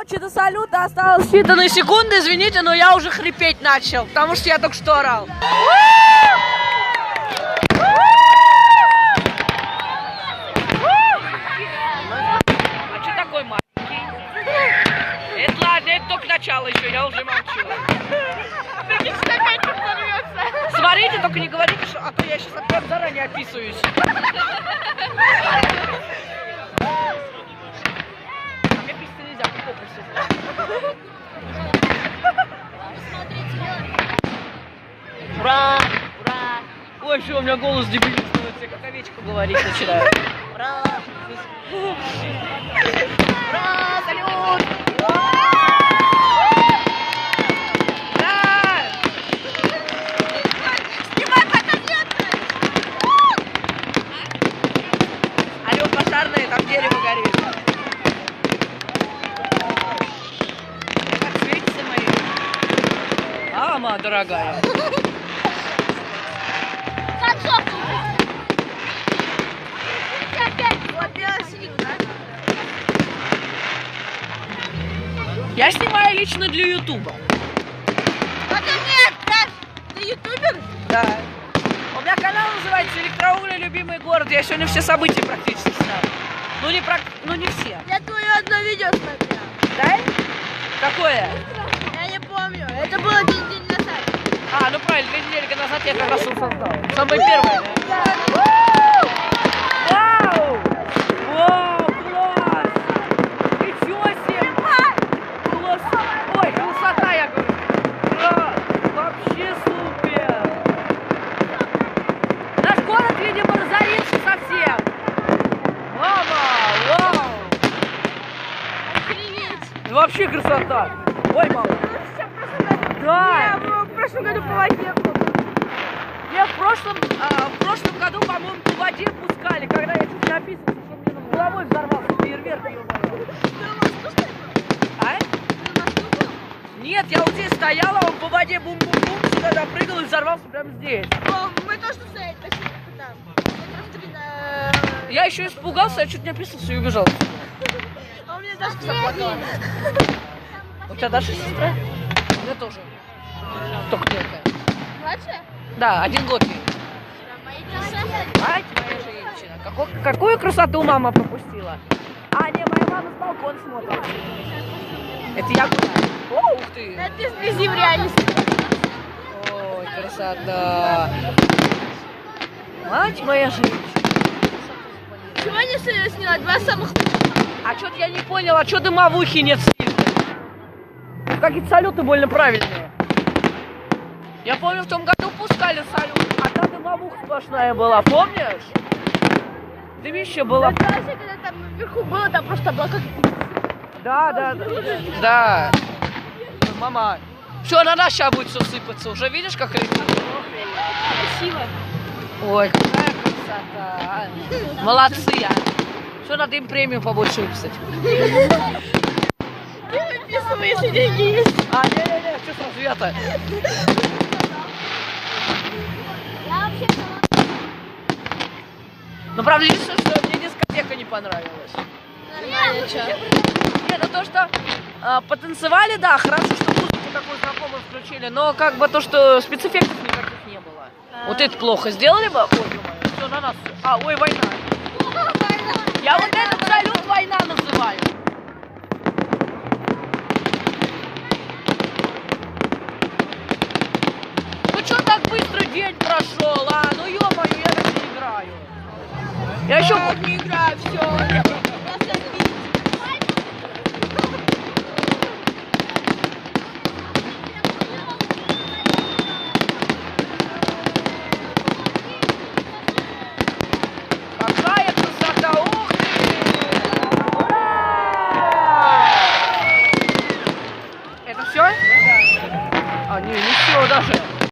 Короче, до салюта осталось считанные секунды, извините, но я уже хрипеть начал, потому что я только что орал. А что такой маленький? Это ладно, это только начало еще, я уже молчу. Смотрите, только не говорите, что, а то я сейчас опять заранее описываюсь. Ура! Ура! Ой, что у меня голос дебильный становится, я как овечка говорить начинаю. Ура! Ура! Салют! Да! Снимай фотосъемку! Алло, пожарные, там дерево горит. Как светится мои? Мама дорогая. Я снимаю лично для Ютуба. Это нет, ты ютубер? Да. У меня канал называется «Электроугли. Любимый город». Я сегодня все события практически снял. Ну не все. Я твое одно видео смотрел. Да? Какое? Я не помню. Это было день назад. Ну правильно, 2 недели назад я как раз его создал. Самое первое, да? Вау! Вау, класс! Ничего себе! Класс! Ой, красота, я говорю! Вообще супер! Наш город, видимо, разорился совсем! Мама! Вау! Охренеть! Вообще красота! Ой, мама! Да! Я в прошлом году по воде был. Я в прошлом году, по-моему, по воде пускали, когда я чуть не описывался, что мне над головой взорвался фейерверк. А? Нет, я вот здесь стояла, он по воде бум-бум-бум, сюда допрыгал и взорвался прямо здесь. Мы тоже стояли почти там. Я еще испугался, я чуть не описался и убежал. А у меня Дашка заплакала. У тебя Даша сестра? У меня тоже. Только мелкая. Младшая? Да, 1 год ей. Мать моя женщина. Какую красоту мама пропустила? А, не, моя мама с балкона смотрит. Это я гуляю. О, ух ты. Это ты вблизи в реальности. Ой, красота. Мать моя женщина. Сегодня сняла 2 самых... А что-то я не поняла, а что дымовухи нет сильно? Какие-то салюты больно правильные. Я помню, в том году пускали салют, а там дымовуха сплошная была, помнишь? Дымище было. Когда там вверху было, там просто облака какие-то. Да. Мама. Все, на нас сейчас будет все сыпаться. Уже видишь, как летит? Красиво. Ой, какая красота. Молодцы. Все, надо им премию побольше выписать. Ты выписывай, если деньги есть. Не, что сразу я-то? Ну, правда, единственное, что мне дискотека не понравилась. Нормально, что? Нет, ну то, что потанцевали, да, хорошо, что музыку такую знакомую включили, но как бы то, что спецэффектов никаких не было. Вот это плохо сделали бы. Ой, ё-моё, все на нас. Ой, война. Я вот этот салют война называю. Ну что так быстро день прошел, ну ё-моё, я так не играю. Я еще не играю, все.